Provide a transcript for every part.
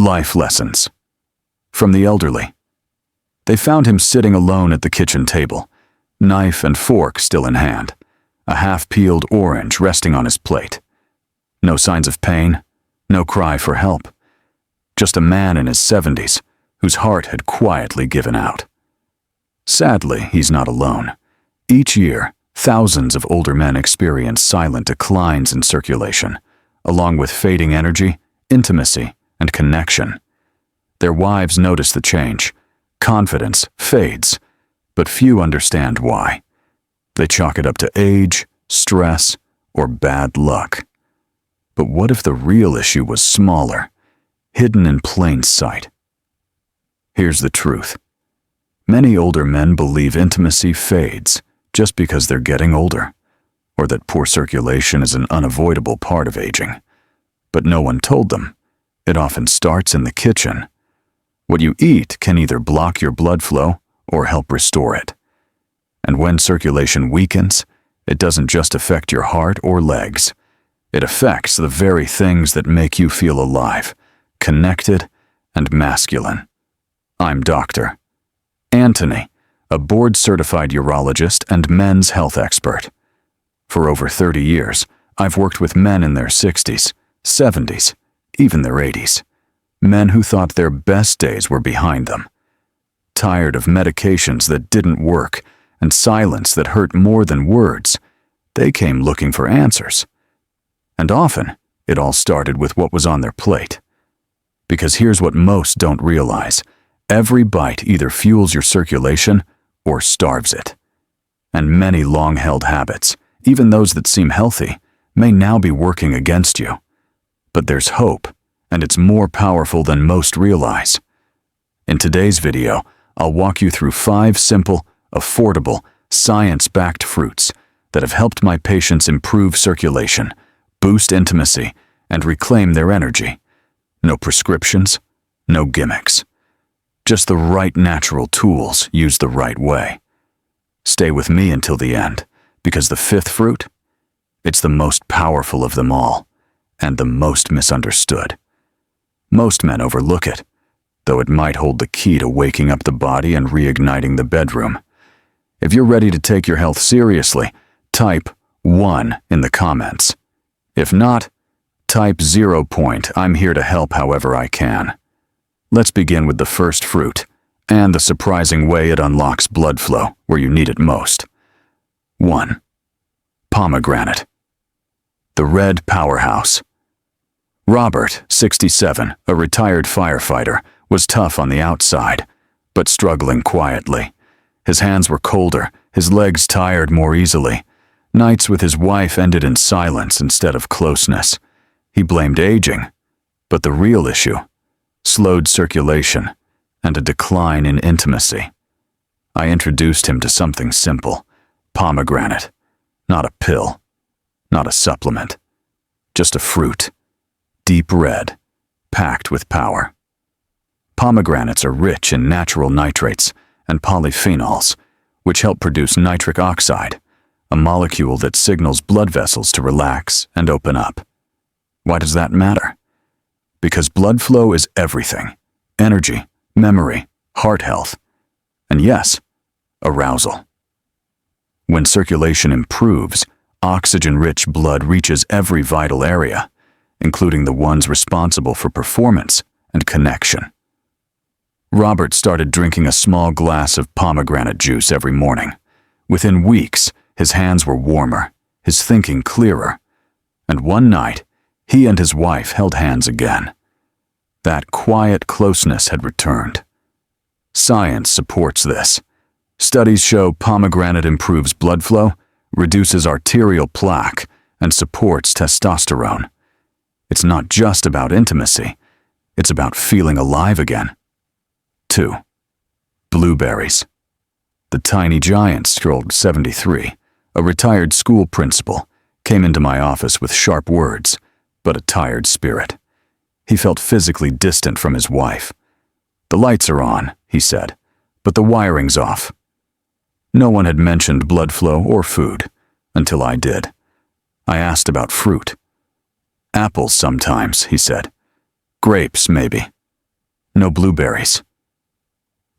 Life lessons. From the elderly. They found him sitting alone at the kitchen table, knife and fork still in hand, a half-peeled orange resting on his plate. No signs of pain, no cry for help. Just a man in his 70s whose heart had quietly given out. Sadly, he's not alone. Each year, thousands of older men experience silent declines in circulation, along with fading energy, intimacy, and connection. Their wives notice the change. Confidence fades, but few understand why. They chalk it up to age, stress, or bad luck. But what if the real issue was smaller, hidden in plain sight? Here's the truth. Many older men believe intimacy fades just because they're getting older, or that poor circulation is an unavoidable part of aging. But no one told them. It often starts in the kitchen. What you eat can either block your blood flow or help restore it. And when circulation weakens, it doesn't just affect your heart or legs. It affects the very things that make you feel alive, connected, and masculine. I'm Dr. Anthony, a board-certified urologist and men's health expert. For over 30 years, I've worked with men in their 60s, 70s, even their 80s. Men who thought their best days were behind them. Tired of medications that didn't work and silence that hurt more than words, they came looking for answers. And often, it all started with what was on their plate. Because here's what most don't realize. Every bite either fuels your circulation or starves it. And many long-held habits, even those that seem healthy, may now be working against you. But there's hope, and it's more powerful than most realize. In today's video, I'll walk you through 5 simple, affordable, science-backed fruits that have helped my patients improve circulation, boost intimacy, and reclaim their energy. No prescriptions, no gimmicks. Just the right natural tools used the right way. Stay with me until the end, because the 5th fruit, it's the most powerful of them all, and the most misunderstood. Most men overlook it, though it might hold the key to waking up the body and reigniting the bedroom. If you're ready to take your health seriously, type 1 in the comments. If not, type 0. I'm here to help however I can. Let's begin with the first fruit, and the surprising way it unlocks blood flow where you need it most. 1. Pomegranate. The red powerhouse. Robert, 67, a retired firefighter, was tough on the outside, but struggling quietly. His hands were colder, his legs tired more easily. Nights with his wife ended in silence instead of closeness. He blamed aging, but the real issue, slowed circulation and a decline in intimacy. I introduced him to something simple, pomegranate, not a pill, not a supplement, just a fruit, deep red, packed with power. Pomegranates are rich in natural nitrates and polyphenols, which help produce nitric oxide, a molecule that signals blood vessels to relax and open up. Why does that matter? Because blood flow is everything: energy, memory, heart health, and yes, arousal. When circulation improves, oxygen-rich blood reaches every vital area, including the ones responsible for performance and connection. Robert started drinking a small glass of pomegranate juice every morning. Within weeks, his hands were warmer, his thinking clearer, and one night, he and his wife held hands again. That quiet closeness had returned. Science supports this. Studies show pomegranate improves blood flow, reduces arterial plaque, and supports testosterone. It's not just about intimacy. It's about feeling alive again. 2. Blueberries. The tiny giant strolled 73, a retired school principal, came into my office with sharp words, but a tired spirit. He felt physically distant from his wife. "The lights are on," he said, "but the wiring's off." No one had mentioned blood flow or food, until I did. I asked about fruit. "Apples sometimes," he said. "Grapes, maybe. No blueberries.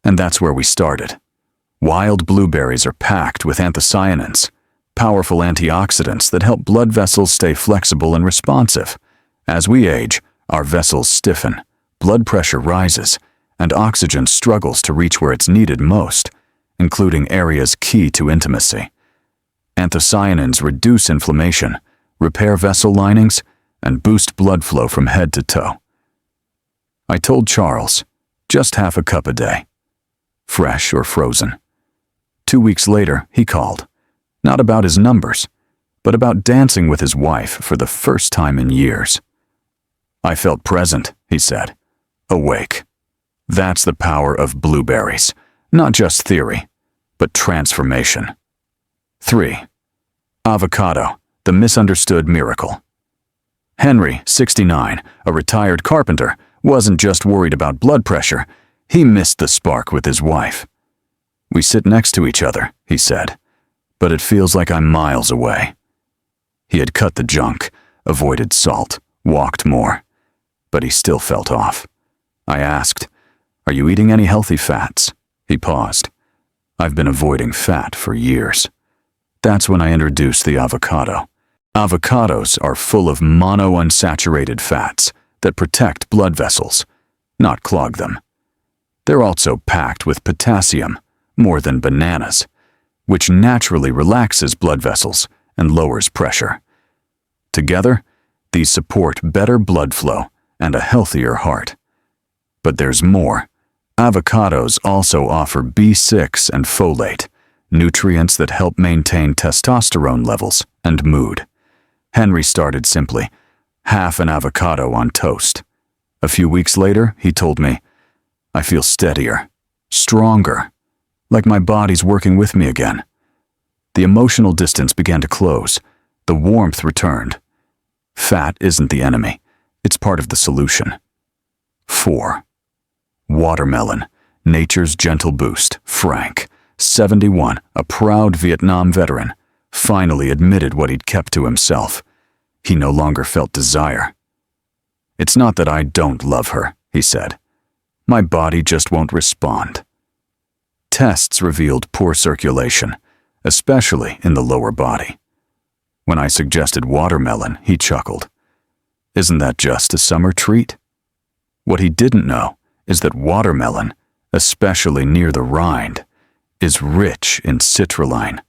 And that's where we started. Wild blueberries are packed with anthocyanins, powerful antioxidants that help blood vessels stay flexible and responsive. As we age, our vessels stiffen, blood pressure rises, and oxygen struggles to reach where it's needed most, including areas key to intimacy. Anthocyanins reduce inflammation, repair vessel linings, and boost blood flow from head to toe. I told Charles, just half a cup a day, fresh or frozen. 2 weeks later, he called, not about his numbers, but about dancing with his wife for the first time in years. I felt present, he said, awake. That's the power of blueberries, not just theory, but transformation. 3. Avocado, the misunderstood miracle. Henry, 69, a retired carpenter, wasn't just worried about blood pressure, he missed the spark with his wife. We sit next to each other, he said, but it feels like I'm miles away. He had cut the junk, avoided salt, walked more, but he still felt off. I asked, "Are you eating any healthy fats?" He paused. "I've been avoiding fat for years." That's when I introduced the avocado. Avocados are full of monounsaturated fats that protect blood vessels, not clog them. They're also packed with potassium, more than bananas, which naturally relaxes blood vessels and lowers pressure. Together, these support better blood flow and a healthier heart. But there's more. Avocados also offer B6 and folate, nutrients that help maintain testosterone levels and mood. Henry started simply, half an avocado on toast. A few weeks later, he told me, "I feel steadier, stronger, like my body's working with me again." The emotional distance began to close. The warmth returned. Fat isn't the enemy. It's part of the solution. 4. Watermelon, nature's gentle boost. Frank, 71, a proud Vietnam veteran, finally admitted what he'd kept to himself. He no longer felt desire. "It's not that I don't love her," he said. "My body just won't respond." Tests revealed poor circulation, especially in the lower body. When I suggested watermelon, he chuckled. "Isn't that just a summer treat?" What he didn't know is that watermelon, especially near the rind, is rich in citrulline,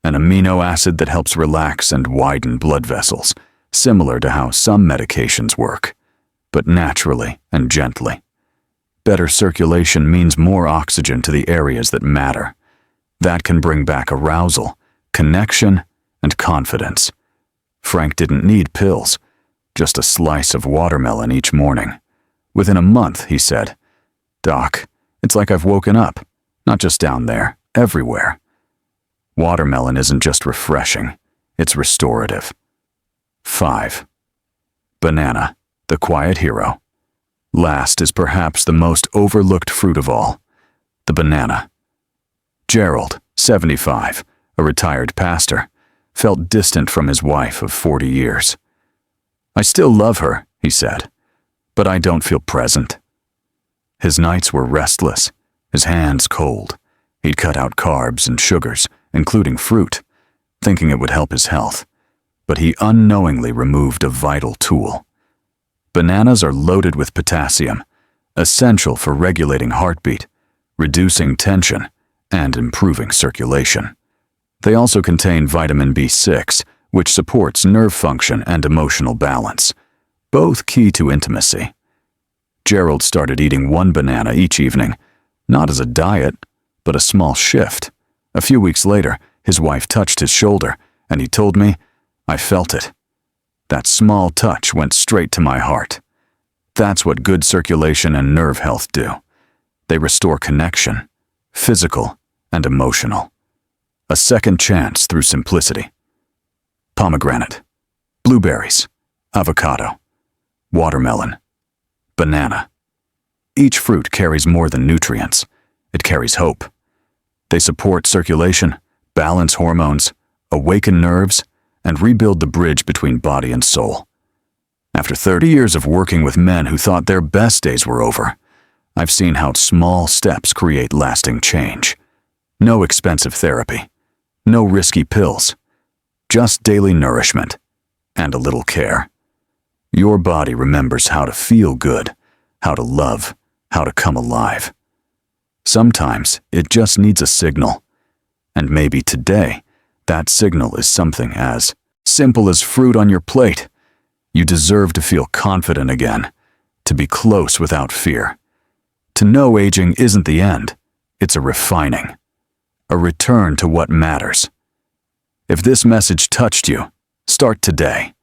an amino acid that helps relax and widen blood vessels, similar to how some medications work, but naturally and gently. Better circulation means more oxygen to the areas that matter. That can bring back arousal, connection, and confidence. Frank didn't need pills, just a slice of watermelon each morning. Within a month, he said, "Doc, it's like I've woken up, not just down there, everywhere." Watermelon isn't just refreshing, it's restorative. 5. Banana, the quiet hero. Last is perhaps the most overlooked fruit of all, the banana. Gerald, 75, a retired pastor, felt distant from his wife of 40 years. "I still love her," he said, "but I don't feel present." His nights were restless, his hands cold. He'd cut out carbs and sugars, including fruit, thinking it would help his health. But he unknowingly removed a vital tool. Bananas are loaded with potassium, essential for regulating heartbeat, reducing tension, and improving circulation. They also contain vitamin B6, which supports nerve function and emotional balance, both key to intimacy. Gerald started eating one banana each evening, not as a diet, but a small shift. A few weeks later, his wife touched his shoulder, and he told me, "I felt it." That small touch went straight to my heart. That's what good circulation and nerve health do. They restore connection, physical and emotional. A second chance through simplicity. Pomegranate, blueberries, avocado, watermelon, banana. Each fruit carries more than nutrients. It carries hope. They support circulation, balance hormones, awaken nerves, and rebuild the bridge between body and soul. After 30 years of working with men who thought their best days were over, I've seen how small steps create lasting change. No expensive therapy, no risky pills, just daily nourishment and a little care. Your body remembers how to feel good, how to love, how to come alive. Sometimes it just needs a signal. And maybe today, that signal is something as simple as fruit on your plate. You deserve to feel confident again, to be close without fear. To know aging isn't the end, it's a refining, a return to what matters. If this message touched you, start today.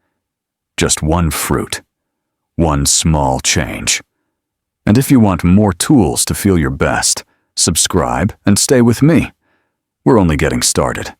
Just one fruit, one small change. And if you want more tools to feel your best, subscribe and stay with me. We're only getting started.